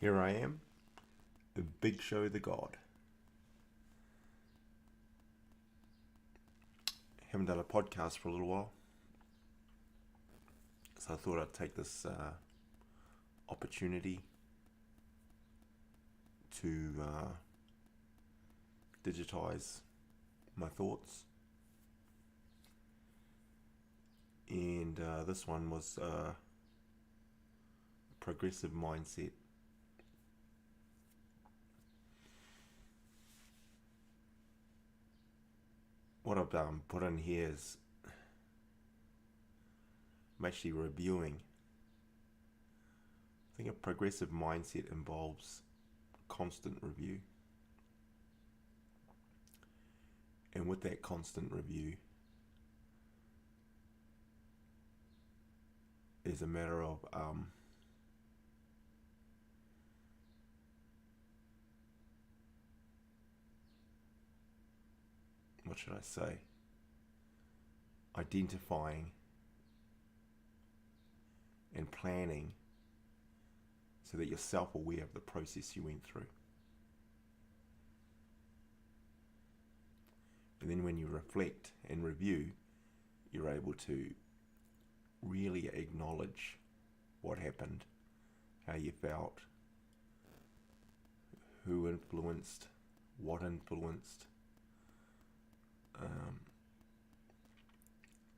Here I am, the bigSHow, theGod. Haven't done a podcast for a little while, so I thought I'd take this opportunity to digitize my thoughts. And this one was progressive mindset. What I've put in here is I'm actually reviewing. I think a progressive mindset involves constant review. And with that constant review is a matter of what should I say? Identifying and planning so that you're self-aware of the process you went through. And then when you reflect and review, you're able to really acknowledge what happened, how you felt, who influenced, what influenced,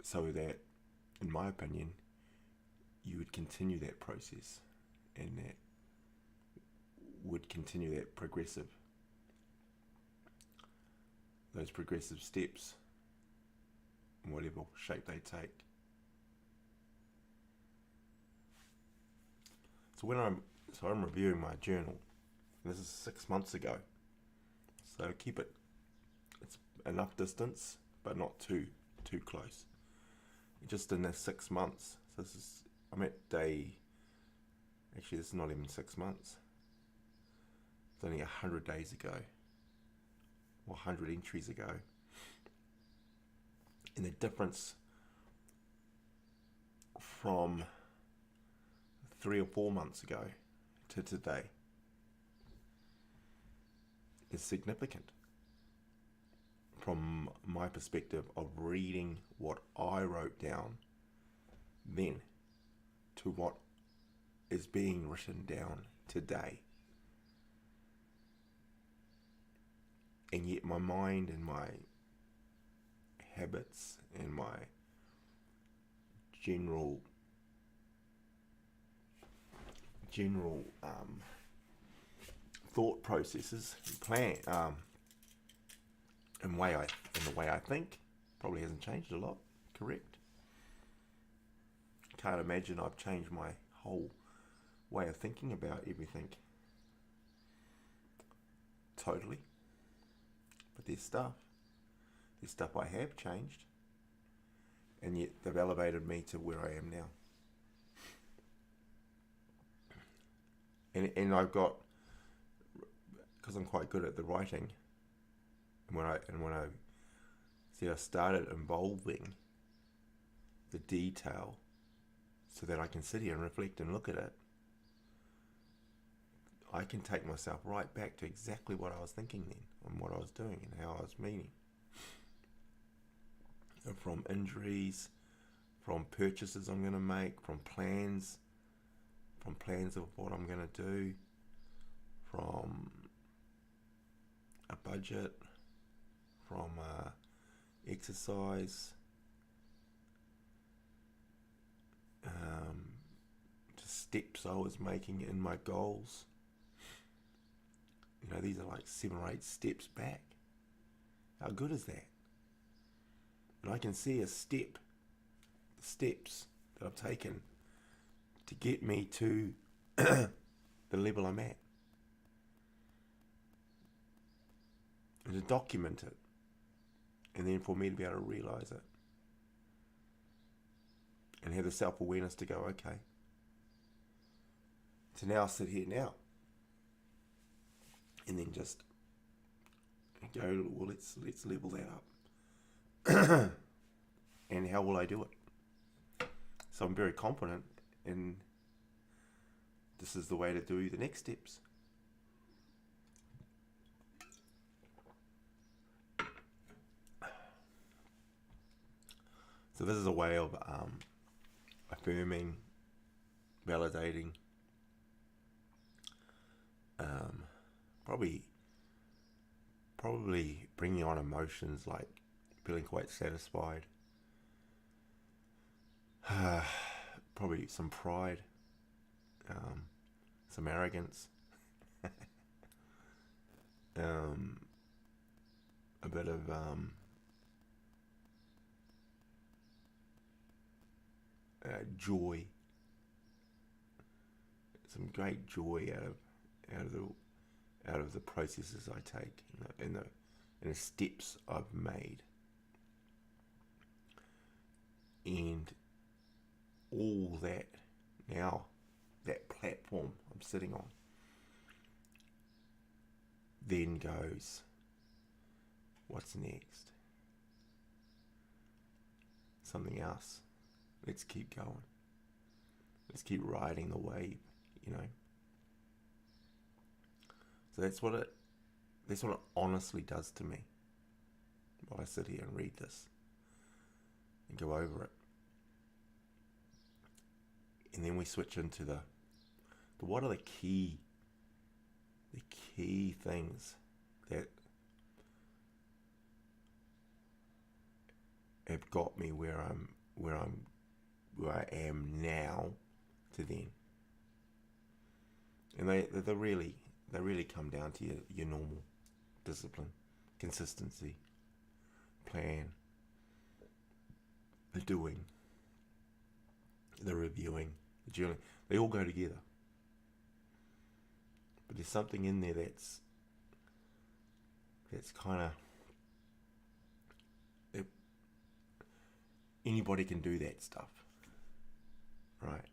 so that, in my opinion, you would continue that process and that would continue that those progressive steps in whatever shape they take. So I'm reviewing my journal. This is 6 months ago, so keep it. It's enough distance, but not too close. Just in this 6 months. So I'm at day. Actually, this is not even 6 months. It's only 100 days ago, or 100 entries ago. And the difference from 3 or 4 months ago to today is significant from my perspective of reading what I wrote down then to what is being written down today. And yet my mind and my habits and my general thought processes and plan and the way I think probably hasn't changed a lot. Correct? Can't imagine I've changed my whole way of thinking about everything totally. But there's stuff I have changed, and yet they've elevated me to where I am now. And I've got, because I'm quite good at the writing, and when I said I started involving the detail so that I can sit here and reflect and look at it, I can take myself right back to exactly what I was thinking then, and what I was doing, and how I was meaning. And from injuries, from purchases I'm going to make, from plans of what I'm going to do, from a budget, from exercise, to steps I was making in my goals. You know, these are like 7 or 8 steps back. How good is that? And I can see the steps that I've taken to get me to the level I'm at. And to document it. And then for me to be able to realize it. And have the self-awareness to go, okay. To now sit here now. And then just go, well, let's level that up. And how will I do it? So I'm very confident in this is the way to do the next steps. So this is a way of affirming, validating, probably bringing on emotions like feeling quite satisfied, probably some pride, some arrogance, a bit of joy, some great joy out of the processes I take, in the steps I've made, and all that now, that platform I'm sitting on, then goes, what's next? Something else. Let's keep going. Let's keep riding the wave, So that's what it honestly does to me while I sit here and read this and go over it. And then we switch into the what are the key things that have got me where I am now to then. And they really come down to your normal discipline, consistency, plan, the doing, the reviewing, the journaling. They all go together. But there's something in there that's kind of, anybody can do that stuff, right?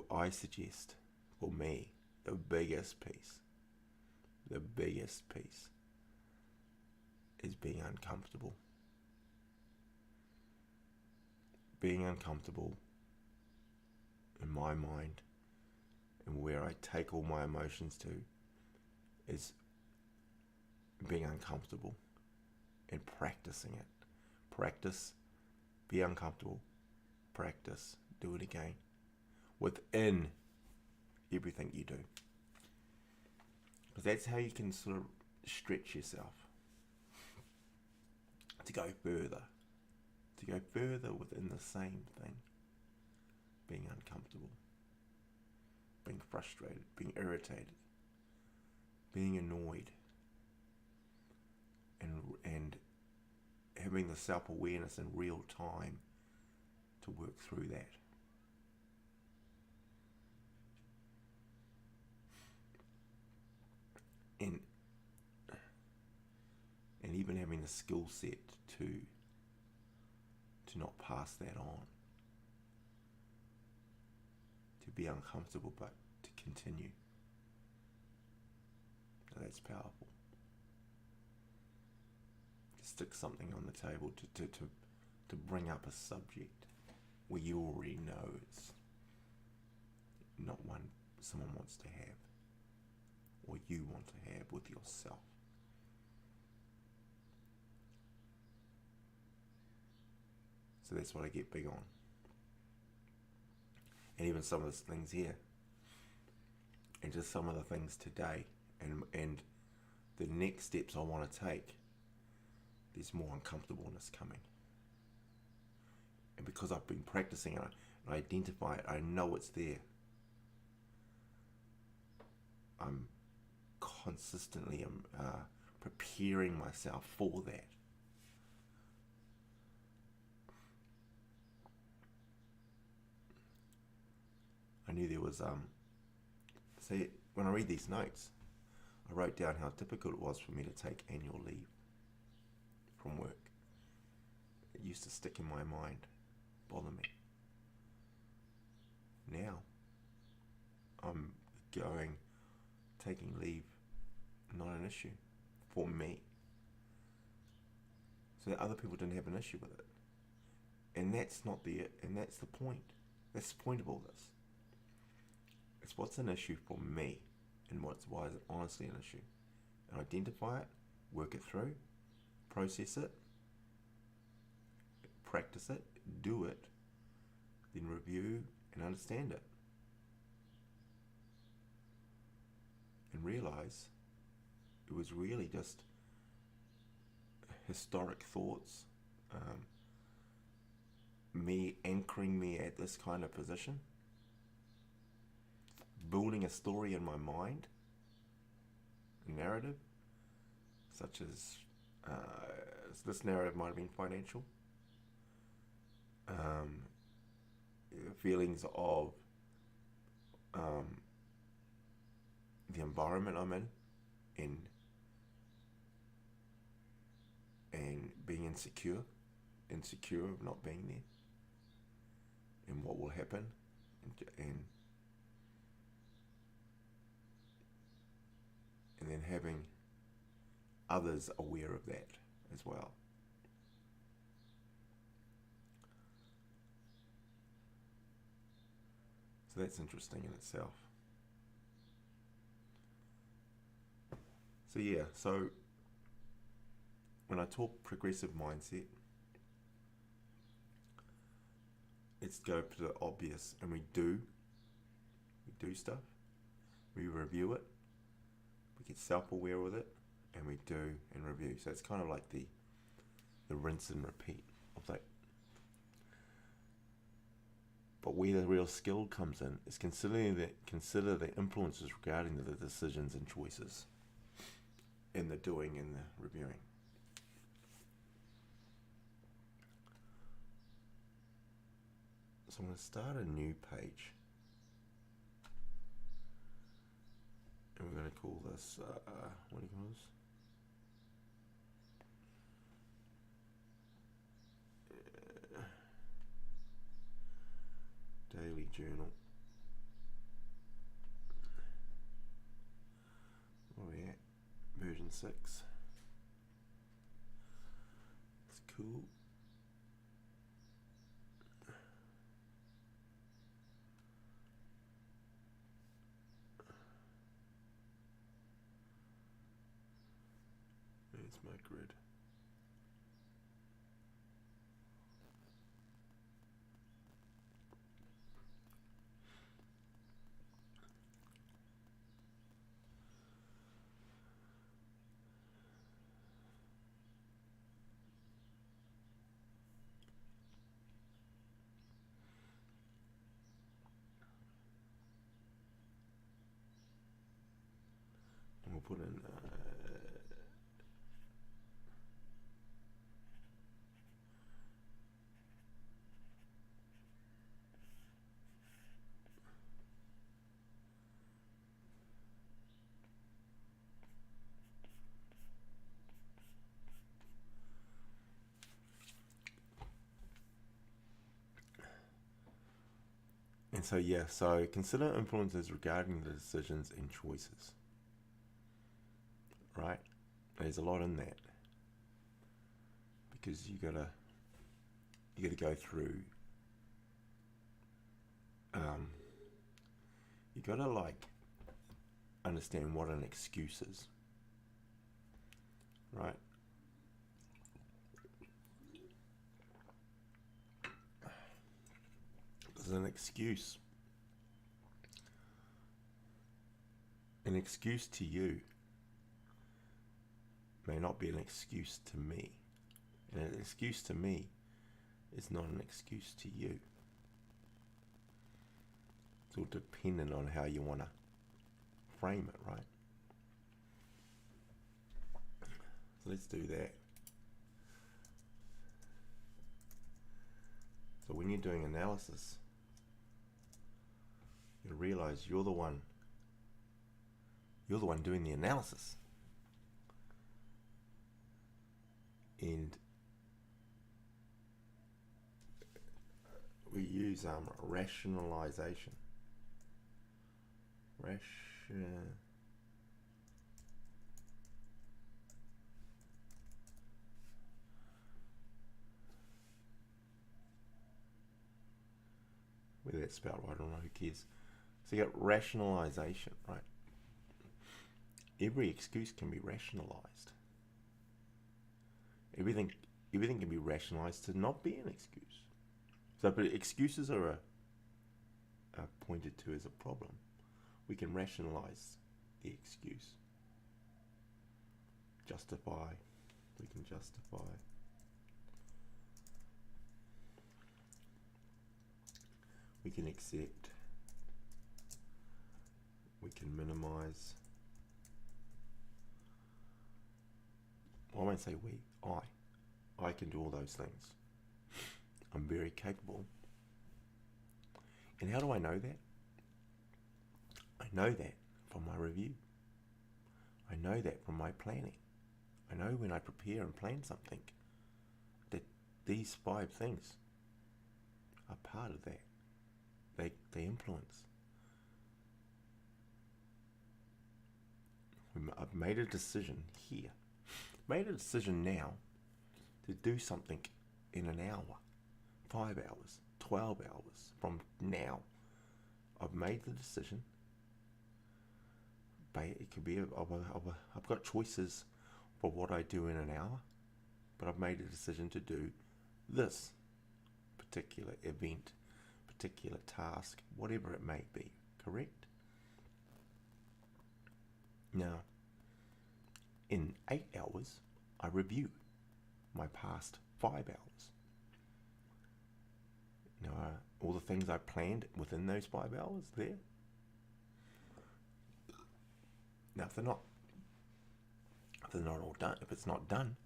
I suggest, for me, the biggest piece is being uncomfortable. Being uncomfortable in my mind, and where I take all my emotions to, is being uncomfortable and practicing it. Practice, be uncomfortable, practice, do it again, within everything you do. Because that's how you can sort of stretch yourself to go further within the same thing. Being uncomfortable, being frustrated, being irritated, being annoyed, and having the self-awareness in real time to work through that. And even having the skill set to not pass that on, to be uncomfortable but to continue. Now that's powerful. To stick something on the table, to bring up a subject where you already know it's not one someone wants to have, or you want to have with yourself. So that's what I get big on. And even some of the things here, and just some of the things today, and the next steps I want to take, there's more uncomfortableness coming. And because I've been practicing it, and I identify it, I know it's there. I'm consistently preparing myself for that. I knew there was, see, when I read these notes, I wrote down how difficult it was for me to take annual leave from work. It used to stick in my mind, bother me. Now, I'm taking leave, not an issue for me. So that other people didn't have an issue with it. And that's the point. That's the point of all this. It's what's an issue for me, and why is it honestly an issue. And identify it, work it through, process it, practice it, do it, then review and understand it. And realize it was really just historic thoughts, me anchoring me at this kind of position, building a story in my mind, a narrative, such as this narrative might have been financial, feelings of the environment I'm in, and being insecure of not being there, and what will happen, and then having others aware of that as well. So that's interesting in itself. So yeah, so when I talk progressive mindset, let's go to the obvious, and we do stuff, we review it, we get self-aware with it, and we do and review. So it's kind of like the rinse and repeat of that. But where the real skill comes in is consider the influences regarding the decisions and choices in the doing and the reviewing. So I'm going to start a new page, and we're going to call this, what do you call this? Daily journal. Where are we at? Version 6. It's cool. There's my grid. And we'll put in and so yeah, so consider influences regarding the decisions and choices. Right? There's a lot in that, because you gotta go through. You gotta like understand what an excuse is, right? There's an excuse to you may not be an excuse to me, and an excuse to me is not an excuse to you. It's all dependent on how you want to frame it, right? So let's do that. So when you're doing analysis, you realize you're the one doing the analysis. And we use rationalization. Whether that's spelled right or not, who cares? So you got rationalization, right? Every excuse can be rationalized. Everything can be rationalized to not be an excuse. So, but excuses are pointed to as a problem. We can rationalize the excuse. Justify. We can justify. We can accept. We can minimize. Well, I won't say we. I can do all those things. I'm very capable. And how do I know that? I know that from my review. I know that from my planning. I know when I prepare and plan something that these 5 things are part of that. They influence. I've made a decision here. Made a decision now to do something in an hour, 5 hours, 12 hours from now. I've made the decision. It could be, I've got choices for what I do in an hour, but I've made a decision to do this particular event, particular task, whatever it may be, correct? Now, in 8 hours, I review my past 5 hours. Now, all the things I planned within those 5 hours there. Now, if they're not all done, if it's not done,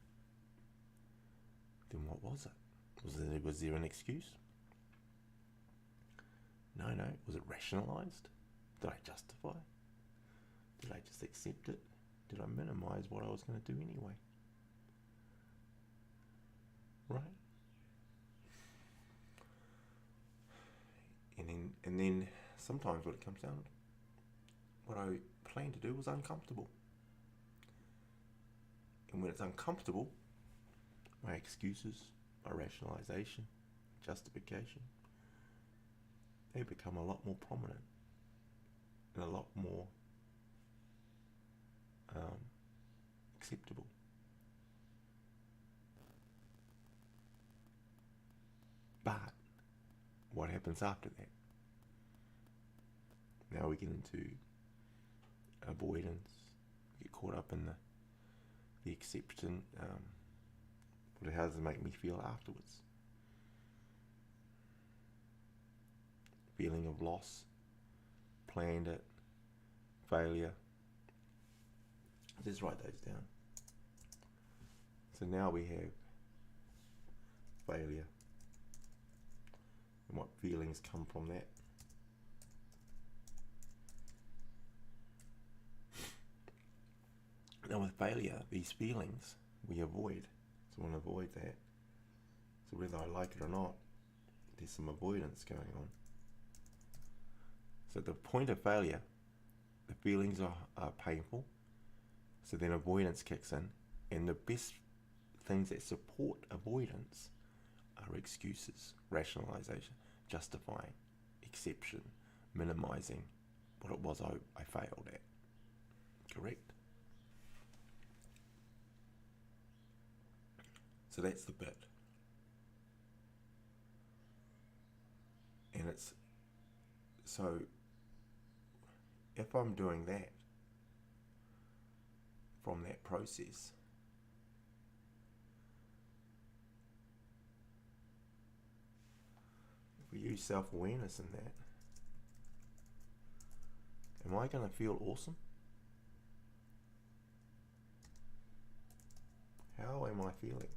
then what was it? Was there an excuse? No. Was it rationalized? Did I justify? Did I just accept it? Did I minimize what I was going to do anyway? Right? And then sometimes what it comes down to, what I planned to do was uncomfortable. And when it's uncomfortable, my excuses, my rationalization, justification, they become a lot more prominent and a lot more acceptable. But what happens after that? Now we get into avoidance. We get caught up in the acceptance. How does it make me feel afterwards? Feeling of loss, planned it, failure. Just write those down. So now we have failure and what feelings come from that. Now with failure, these feelings we avoid. So we want to avoid that. So whether I like it or not, there's some avoidance going on. So at the point of failure, the feelings are painful. So then avoidance kicks in. And the best things that support avoidance are excuses, rationalization, justifying, exception, minimizing what it was I failed at. Correct? So that's the bit. And it's, so if I'm doing that from that process, if we use self-awareness in that, am I going to feel awesome? How am I feeling?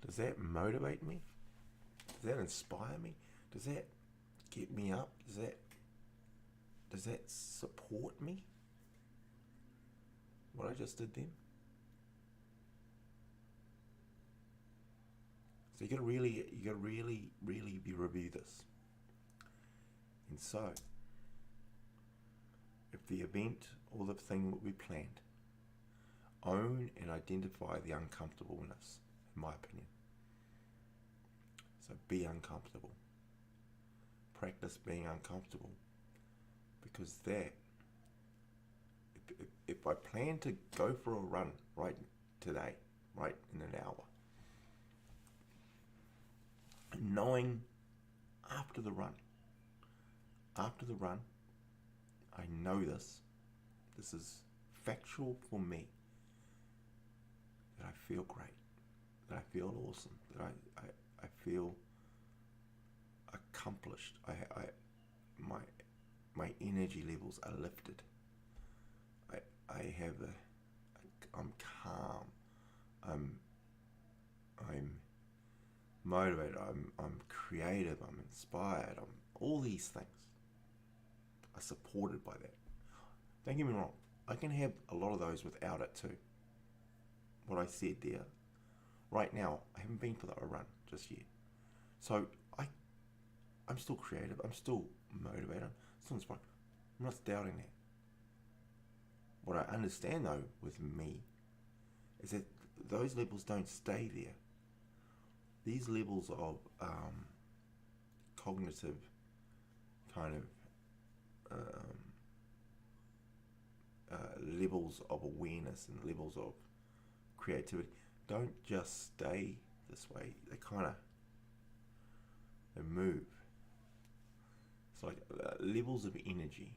Does that motivate me? Does that inspire me? Does that get me up? Does that support me? What I just did then? So you gotta really review this. And so, if the event or the thing that we planned, Own and identify the uncomfortableness, in my opinion. So be uncomfortable. Practice being uncomfortable, because that, if I plan to go for a run right today, right in an hour, knowing after the run, I know this is factual for me, that I feel great, that I feel awesome, that I feel accomplished. My energy levels are lifted. I'm calm. I'm motivated. I'm creative. I'm inspired. All these things are supported by that. Don't get me wrong. I can have a lot of those without it too. What I said there. Right now, I haven't been for a run just yet. So I'm still creative. I'm still motivated. I'm still inspired. I'm not doubting that. What I understand though with me is that those levels don't stay there. These levels of cognitive kind of levels of awareness and levels of creativity don't just stay this way. They move. It's like levels of energy.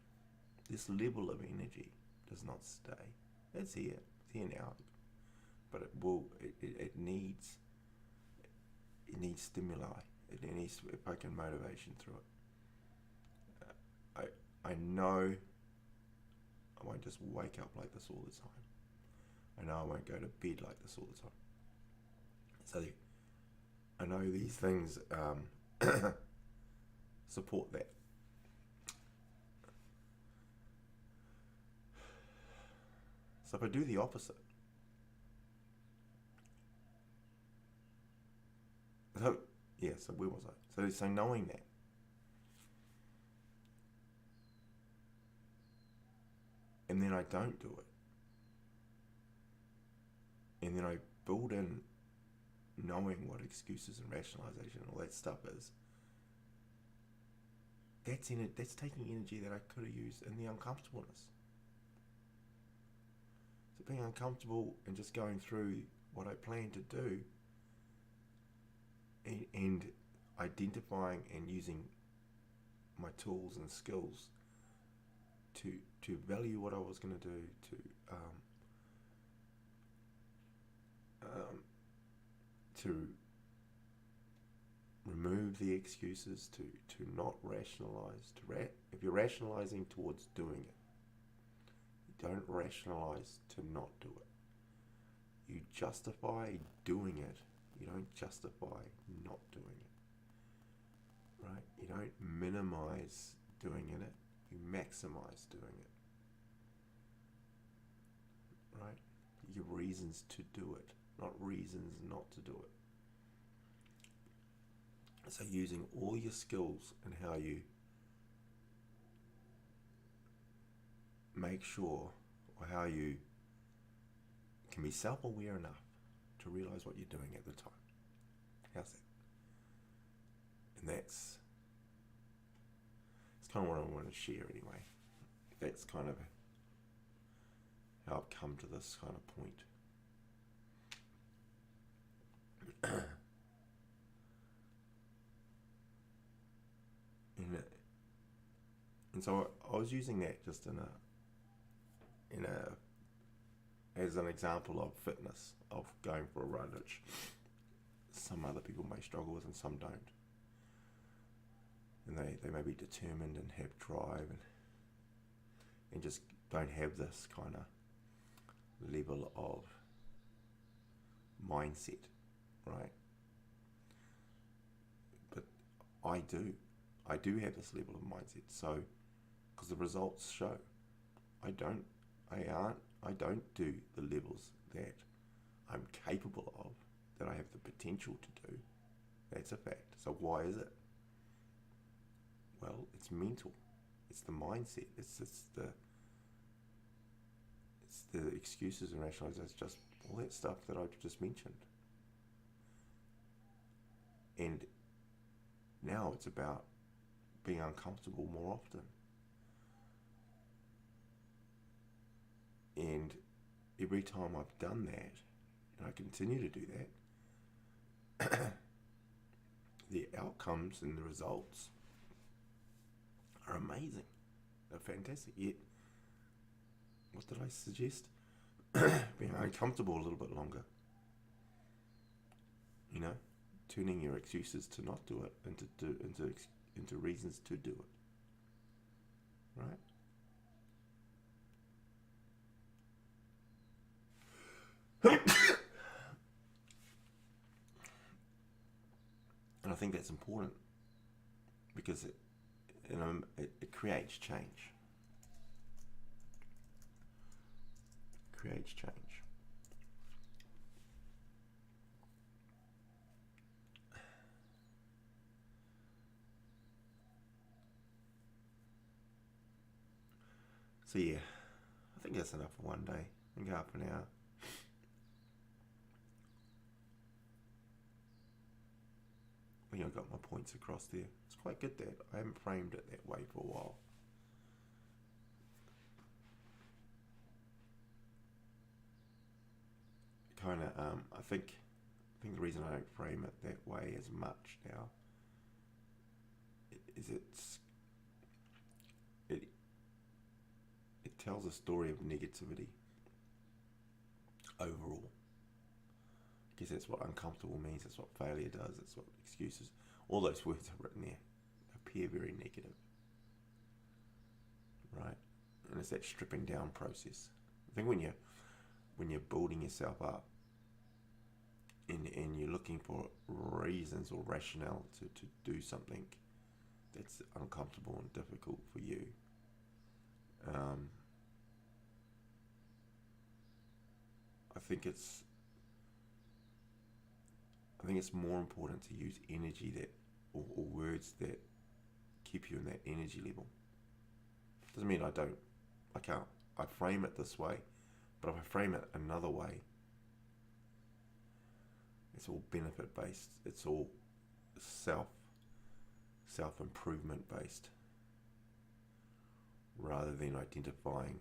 This level of energy does not stay. It's here now, but it needs stimuli. It needs fucking motivation through it. I know I won't just wake up like this all the time. I know I won't go to bed like this all the time. So I know these things support that. So if I do the opposite, so where was I? So knowing that, and then I don't do it, and then I build in knowing what excuses and rationalization and all that stuff is. That's in it. That's taking energy that I could have used in the uncomfortableness. So being uncomfortable and just going through what I plan to do, and identifying and using my tools and skills to value what I was going to do, to remove the excuses, to not rationalize. If you're rationalizing towards doing it, you don't rationalize to not do it. You justify doing it. You don't justify not doing it. Right? You don't minimize doing it. You maximize doing it. Right? You give reasons to do it, not reasons not to do it. So using all your skills and how you make sure, or how you can be self-aware enough to realize what you're doing at the time. How's that? And that's kind of what I want to share anyway. That's kind of how I've come to this kind of point. And so I was using that just as an example of fitness, of going for a run, which some other people may struggle with and some don't. And they may be determined and have drive and just don't have this kind of level of mindset, right? But I do have this level of mindset. So, because the results show, I don't do the levels that I'm capable of, that I have the potential to do. That's a fact. So why is it? Well, it's mental. It's the mindset. It's the excuses and rationalizations, just all that stuff that I've just mentioned. And now it's about being uncomfortable more often. And every time I've done that, and I continue to do that, the outcomes and the results are amazing. They're fantastic. Yet, what did I suggest? Being uncomfortable a little bit longer. You know, turning your excuses to not do it into reasons to do it. Right? And I think that's important because it creates change. Creates change. So yeah, I think that's enough for one day. I think half an hour. I think I got my points across there. It's quite good that I haven't framed it that way for a while. Kind of, I think the reason I don't frame it that way as much now is it tells a story of negativity overall. I guess that's what uncomfortable means. That's what failure does. That's what excuses. All those words are written there appear very negative, right? And it's that stripping down process. I think when you're building yourself up, and you're looking for reasons or rationale to do something that's uncomfortable and difficult for you, I think it's more important to use energy that or words that keep you in that energy level. Doesn't mean I can't. I frame it this way, but if I frame it another way, it's all benefit based. It's all self-improvement based, rather than identifying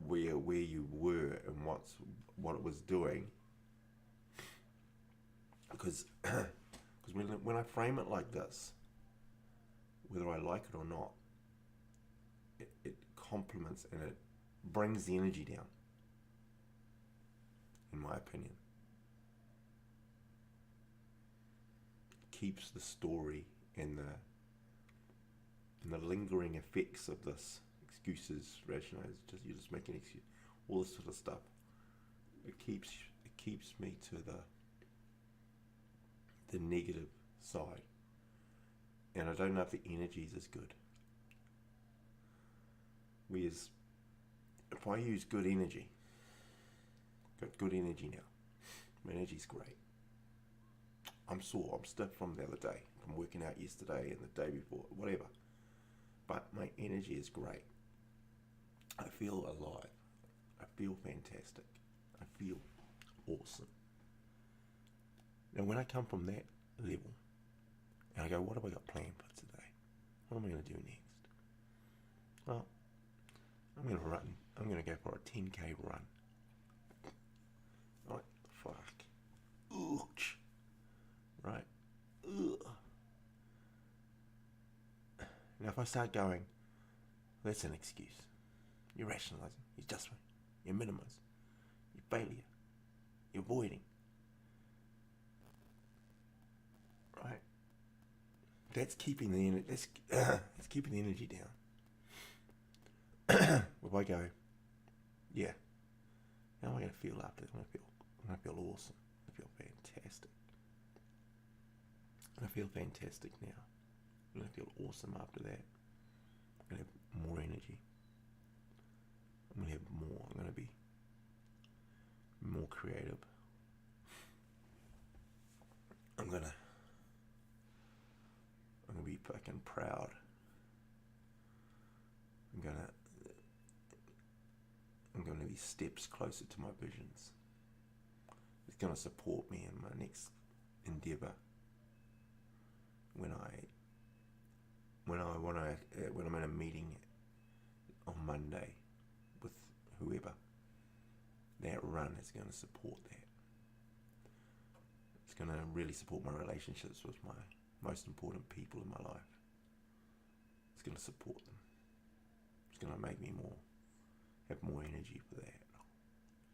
where you were and what it was doing. Because when I frame it like this, whether I like it or not, it complements and it brings the energy down, in my opinion. It keeps the story and the lingering effects of this excuses, rationalize, you're just making excuses, all this sort of stuff. It keeps me to the negative side, and I don't know if the energy is as good. Whereas if I use good energy, got good energy now, my energy's great. I'm sore, I'm stiff from the other day, from working out yesterday and the day before, whatever. But my energy is great. I feel alive. I feel fantastic. I feel awesome. Now when I come from that level, and I go, what have I got planned for today? What am I going to do next? Well, I'm going to run. I'm going to go for a 10k run. Right? Fuck. Ouch. Right? Ugh. Now if I start going, that's an excuse. You're rationalizing. You're justifying. You're minimizing. You're failure. You're avoiding. Right? That's keeping the energy. That's keeping the energy down. If I go, yeah. How am I going to feel after this? I'm going to feel awesome. I feel fantastic. I feel fantastic now. I'm going to feel awesome after that. I'm going to have more energy. I'm going to have more. I'm going to be more creative. I'm going to be fucking proud. I'm going to me steps closer to my visions. It's going to support me in my next endeavor. When I'm in a meeting on Monday with whoever, that run is going to support that. It's going to really support my relationships with my most important people in my life. It's going to support them. It's going to make me have more energy for that.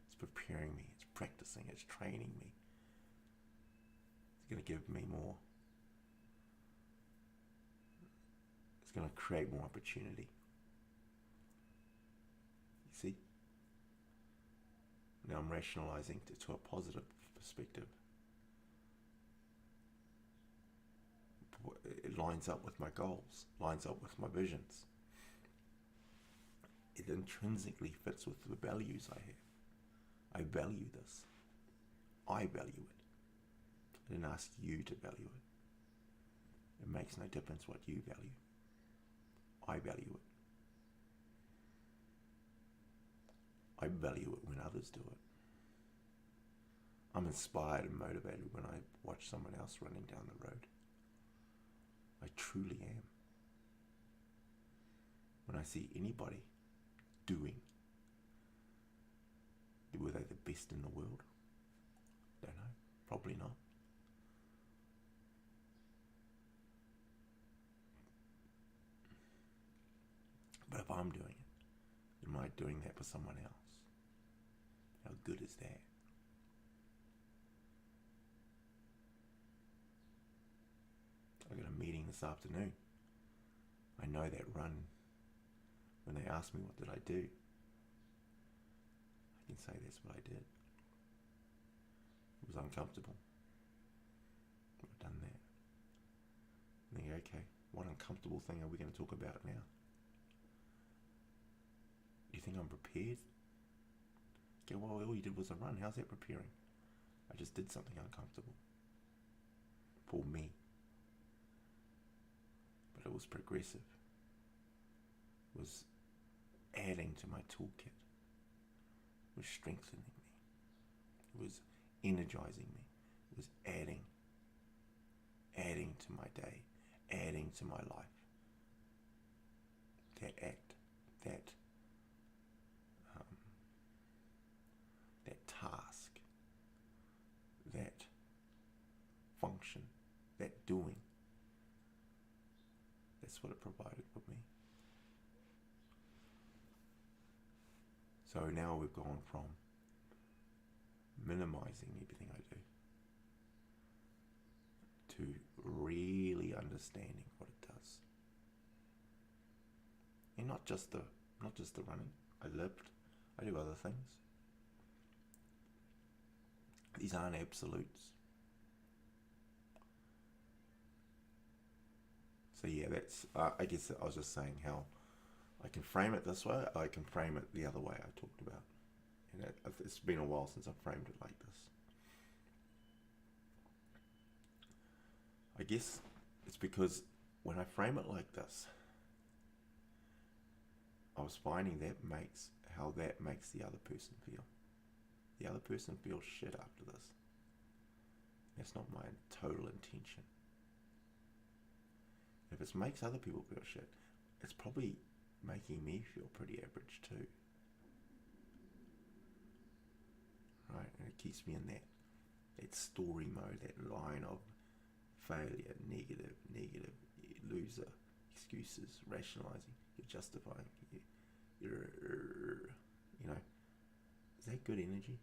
It's preparing me, it's practicing, it's training me. It's going to give me more. It's going to create more opportunity. You see? Now I'm rationalizing to a positive perspective. It lines up with my goals, lines up with my visions. It intrinsically fits with the values I have. I value this. I value it. I didn't ask you to value it. It makes no difference what you value. I value it. I value it when others do it. I'm inspired and motivated when I watch someone else running down the road. I truly am. When I see anybody doing, were they the best in the world? Don't know. Probably not. But if I'm doing it, am I doing that for someone else? How good is that? I got a meeting this afternoon. I know that run. When they ask me what did I do, I can say that's what I did. It was uncomfortable. I've done that. And then, okay, what uncomfortable thing are we going to talk about now? Do you think I'm prepared? Okay, well, all you did was a run. How's that preparing? I just did something uncomfortable. For me. But it was progressive. It was adding to my toolkit. It was strengthening me. It was energizing me. It was adding to my day, adding to my life. That act, that task, that function, that doing. That's what it provided for me. So now we've gone from minimizing everything I do to really understanding what it does. And not just the running. I lived. I do other things. These aren't absolutes. So yeah, that's, I guess I was just saying how I can frame it this way, I can frame it the other way I talked about. And it's been a while since I've framed it like this. I guess it's because when I frame it like this, I was finding that makes the other person feel. The other person feels shit after this. That's not my total intention. If it makes other people feel shit, it's probably making me feel pretty average too. Right? And it keeps me in that story mode, that line of failure, negative, loser, excuses, rationalizing, you're justifying, you know. Is that good energy?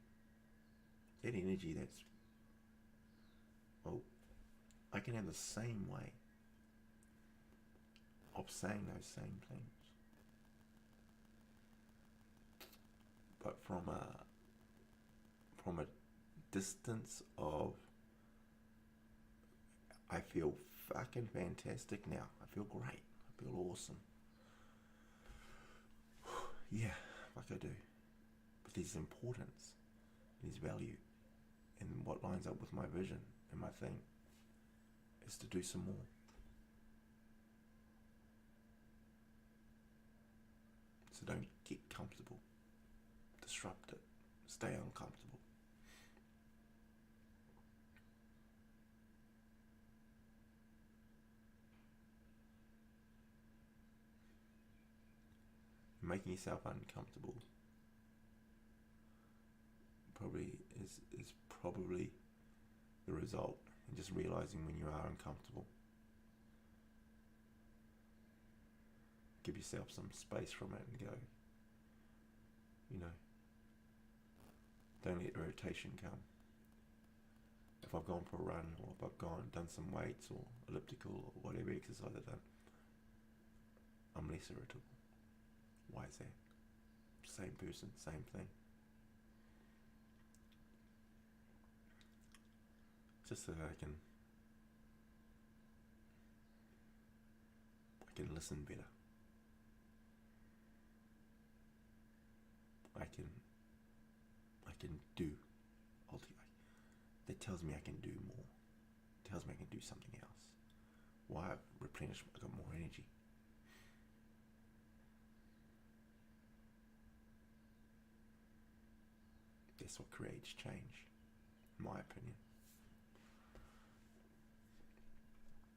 That energy that's, well, I can have the same way of saying those same things, but from a distance of, I feel fucking fantastic now. I feel great. I feel awesome. Yeah, like I do. But there's importance, there's value, and what lines up with my vision and my thing is to do some more. So don't get comfortable. Disrupt disrupt it. Stay uncomfortable. Making yourself uncomfortable probably is probably the result, and just realizing when you are uncomfortable. Give yourself some space from it and go, don't let irritation come. If I've gone for a run, or if I've done some weights or elliptical or whatever exercise I've done, I'm less irritable. Why is that? Same person, same thing. Just so that I can listen better. I can do. Ultimately, that tells me I can do more. It tells me I can do something else. Why? Replenish. I got more energy. That's what creates change, in my opinion.